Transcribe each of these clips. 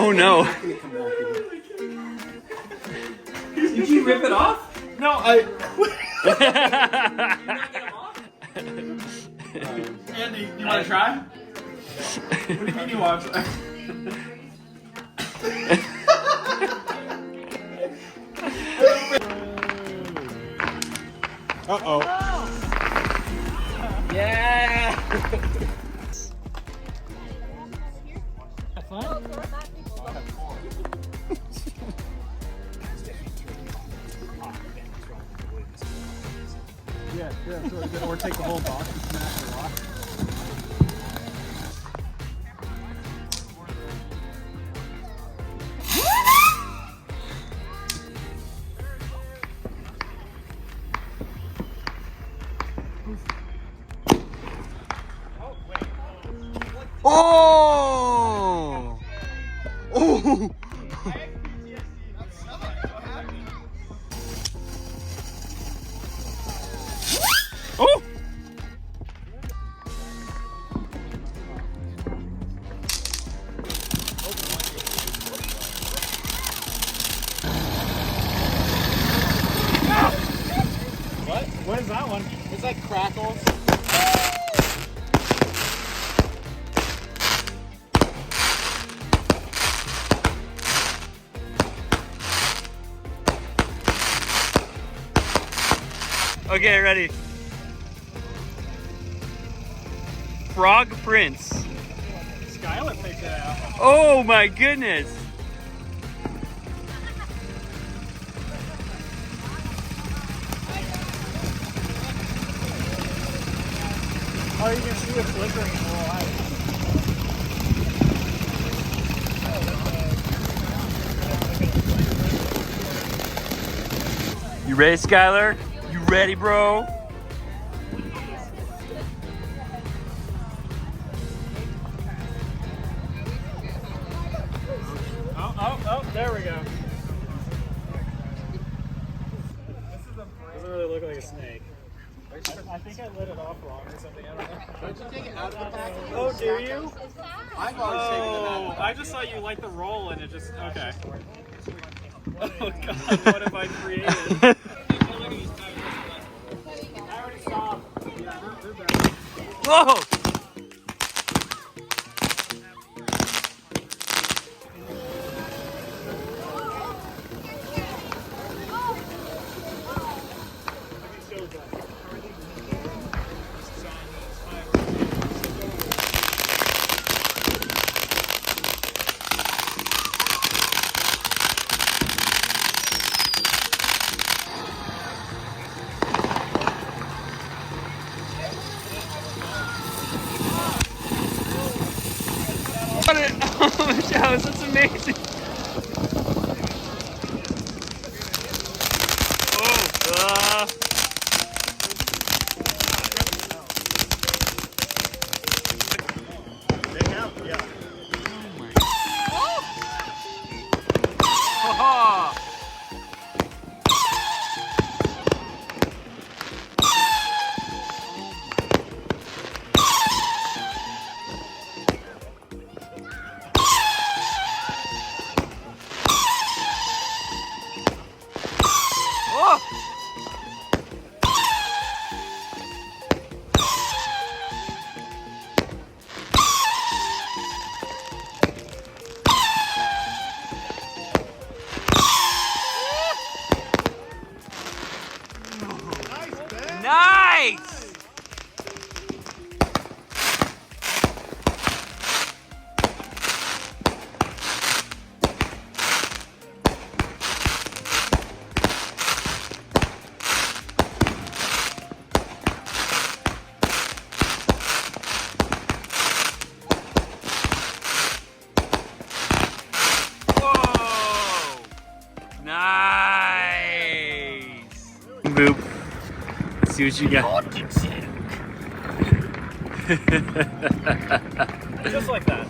Oh no. Did you rip it off? No, I. Andy, you want to try? What do you mean you want to try? Uh-oh. Yeah! Fun? Yeah, or take the whole box and smash the rock. Oh! Oh! Oh! What is that one? It's like crackles. Okay, ready. Frog Prince. Skylar picked it out. Oh my goodness. Oh, you can see it flickering in the light. You ready, Skylar? You ready, bro? Oh, there we go. Doesn't really look like a snake. I think I lit it off wrong or something. I don't know. Don't you take it out of the package? Oh, do you? I've always taken it out of the I just saw you light the roll and it just. Okay. Oh, God. What have I created? I already saw them. Yeah, they're bad. Whoa! Oh my gosh, that's amazing. Oh, They have, yeah. ha. Oh! Nice! Whoa! Nice! Boop. Let's see what you got. Just like that.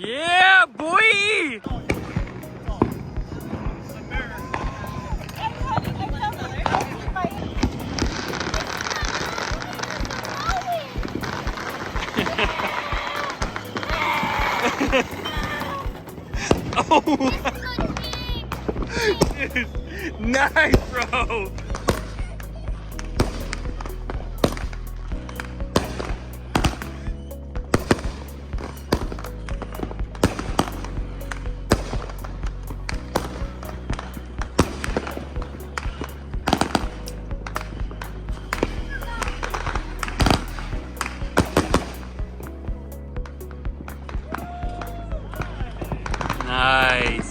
Yeah, boy! Oh! Dude, nice, bro! Nice.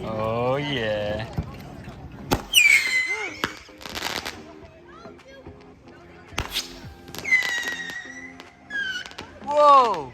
Oh yeah. Whoa!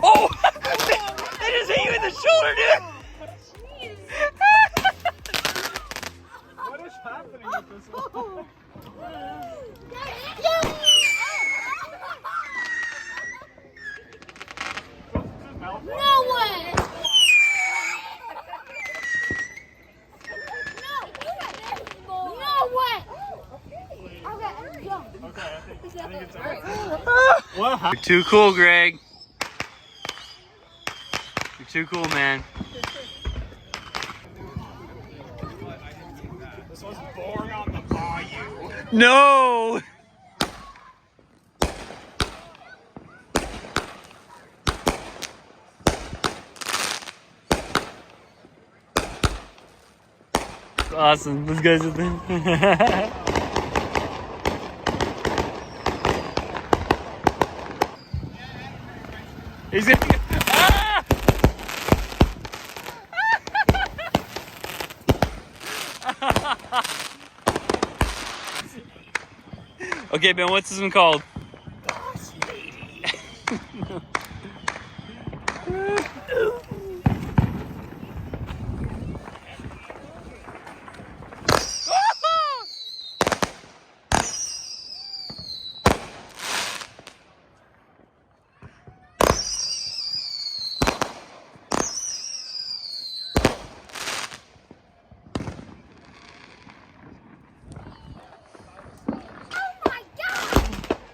Oh! That just hit you in the shoulder, dude! What is happening with this one? No way! No way! Okay, go. Okay, I think it's over. What happened? You're too cool, Greg. You're too cool, man. This was born on the bayou. No! Awesome. This guy's a thing. He's gonna. Ah! Okay, Ben, what's this one called? Boss lady.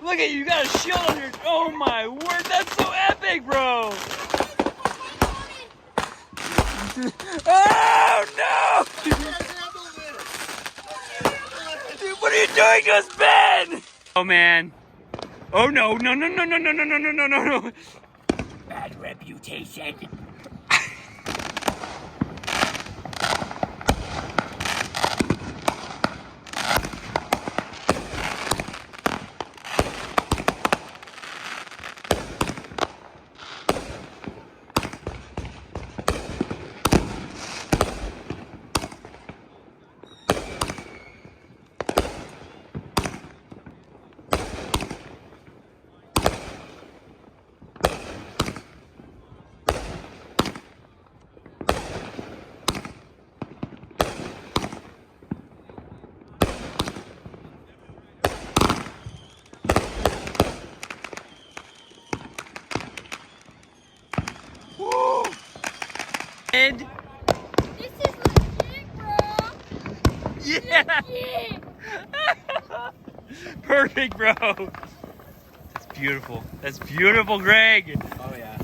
Look at you, you got a shield on your. Oh my word, that's so epic, bro! Oh no! Dude, what are you doing to us, Ben? Oh man. Oh no, no, no, no, no, no, no, no, no, no, no, no. Bad reputation. And This is legit, bro. yeah. Legit. Perfect, bro. That's beautiful. That's beautiful, Greg. Oh yeah.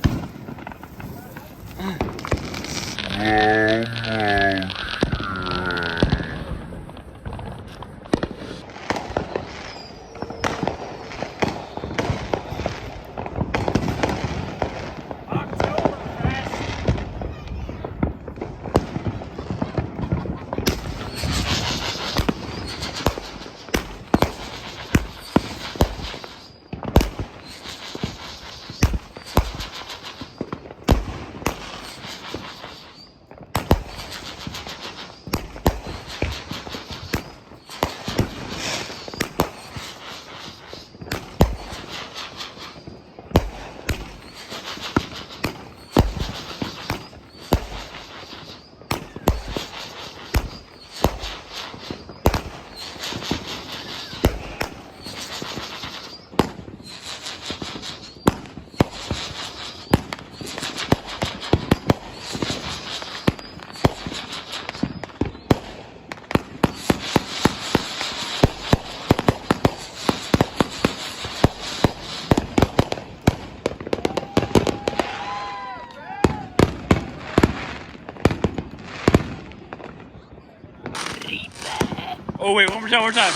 Oh wait, one more time, one more time.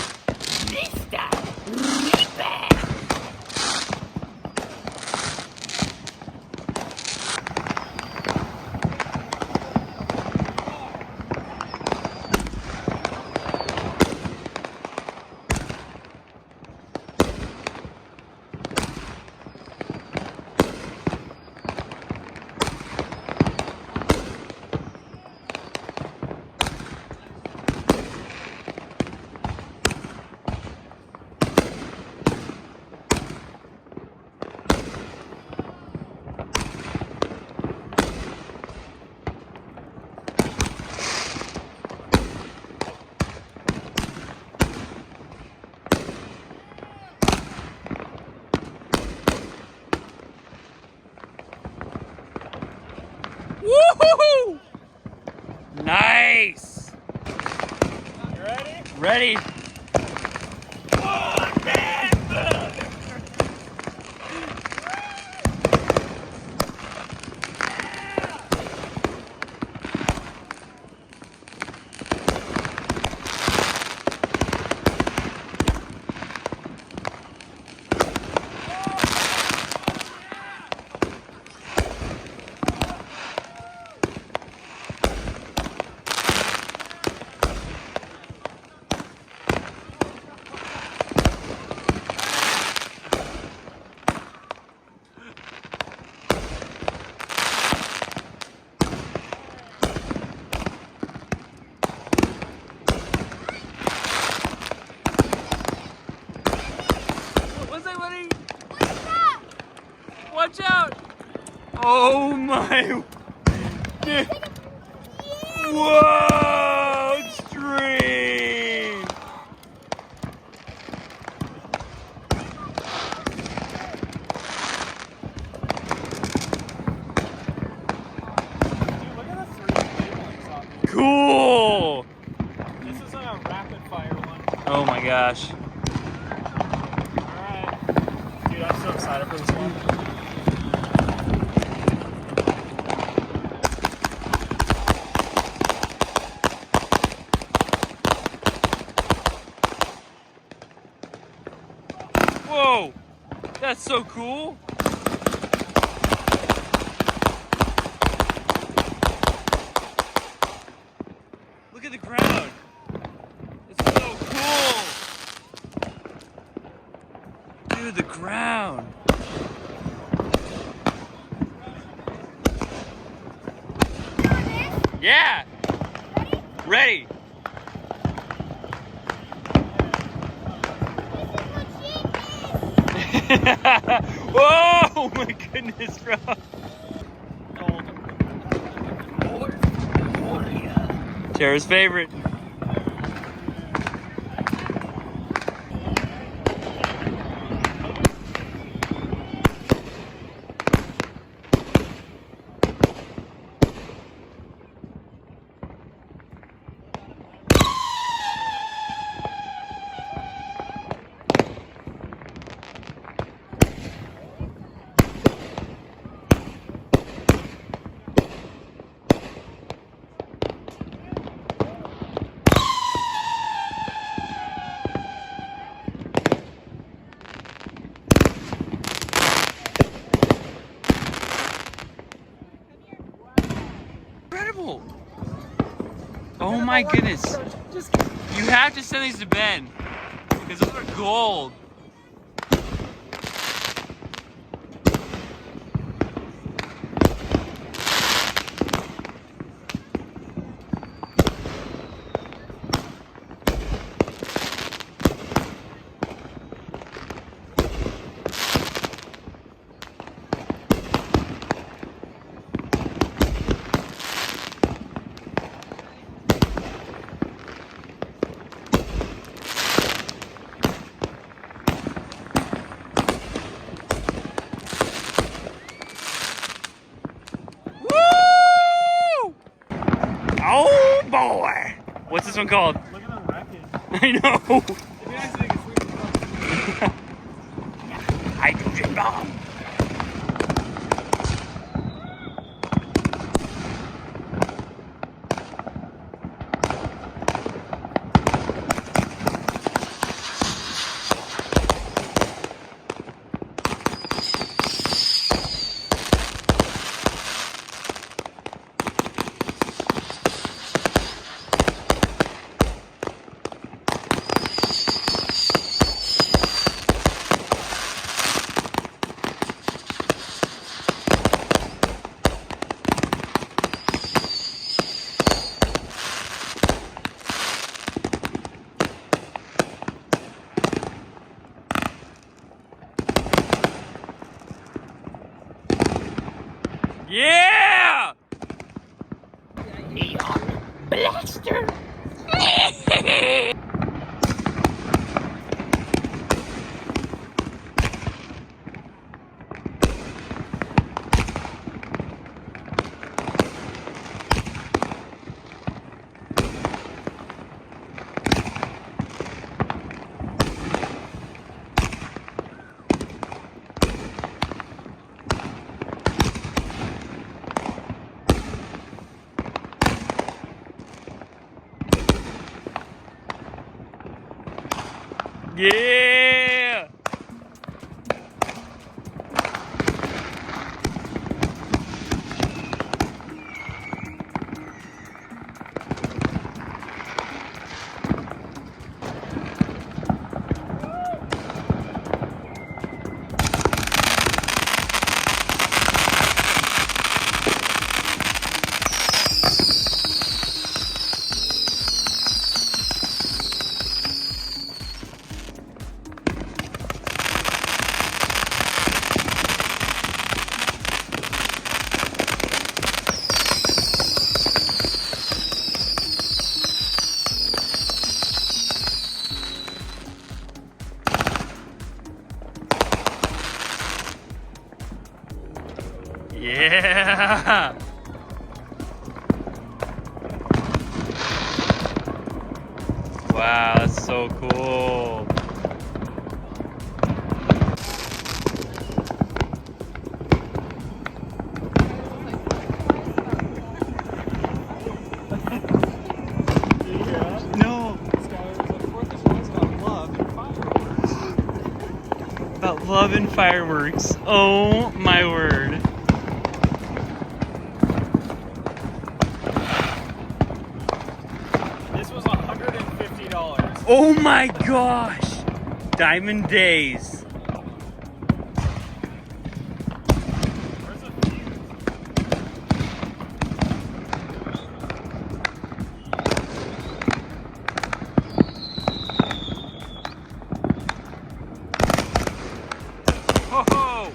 Woohoo! Nice. You ready? Ready? What's that, buddy? Watch out! Oh my! Whoa! Extreme! Dude, look at the 3 wavelengths on these. Cool! This is a rapid fire one. Oh my gosh. Alright. Dude, I'm so excited for this one. Whoa! That's so cool! Look at the ground! It's so cool! Dude, the ground! Yeah! Ready? Whoa! My goodness, bro! Tara's favorite. No! Oh my goodness. You have to send these to Ben. Because those are gold. Oh boy! What's this one called? Look at them wrecking. I know! It'd be nice if they could sweep them up. Hydrogen bomb! Yeah! Neon blaster. Yeah! Yeah! Wow, that's so cool. No. About love and fireworks. Oh my word. This was $150. Oh my gosh! Diamond Days. Where's the fuse? Ho ho!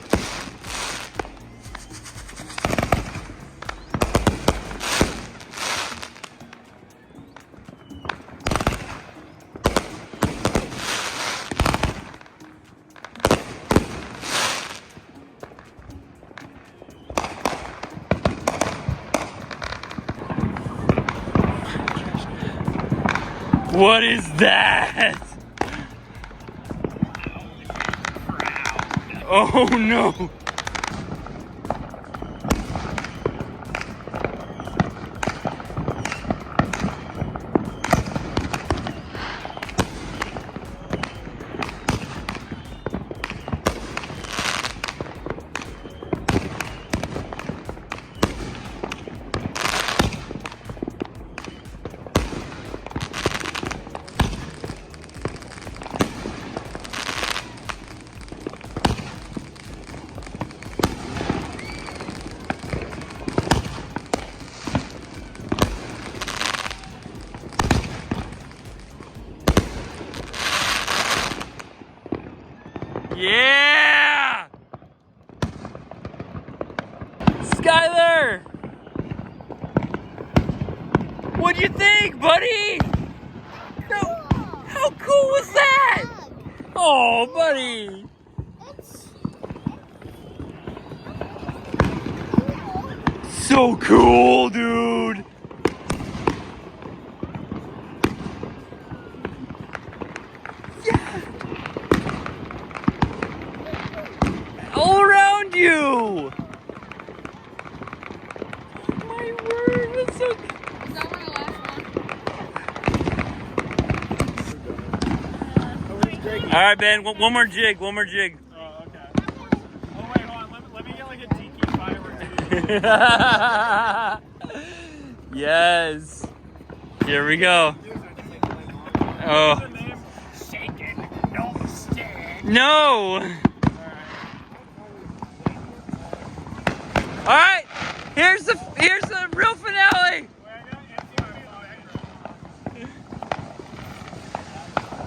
What is that? Oh no! Skyler! What'd you think, buddy? No, how cool was that? Oh, buddy. So cool, dude. Yeah. All around you. My word, that's so good. Is that one the last one? All right, Ben, one more jig, one more jig. Oh, okay. Oh, wait, hold on. Let me get like a tiki firework. Yes. Here we go. Oh. Shaken, no mistake. No. All right. Here's the real finale.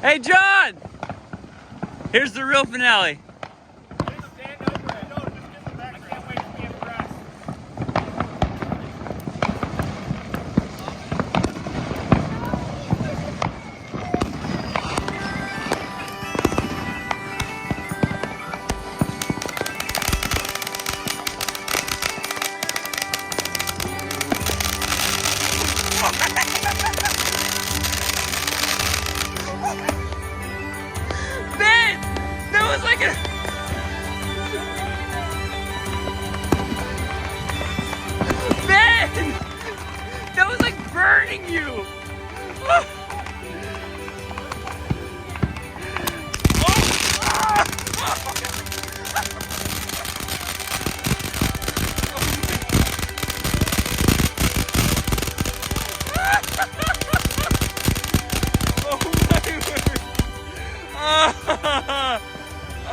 Hey, John. Here's the real finale. Ben, that was like a... Ben, that was like burning you.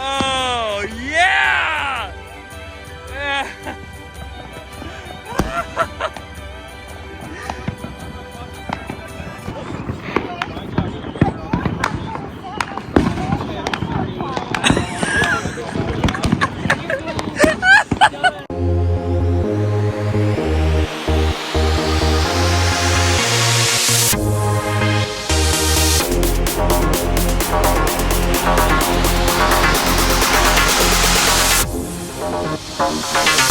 Oh, yeah! Bye.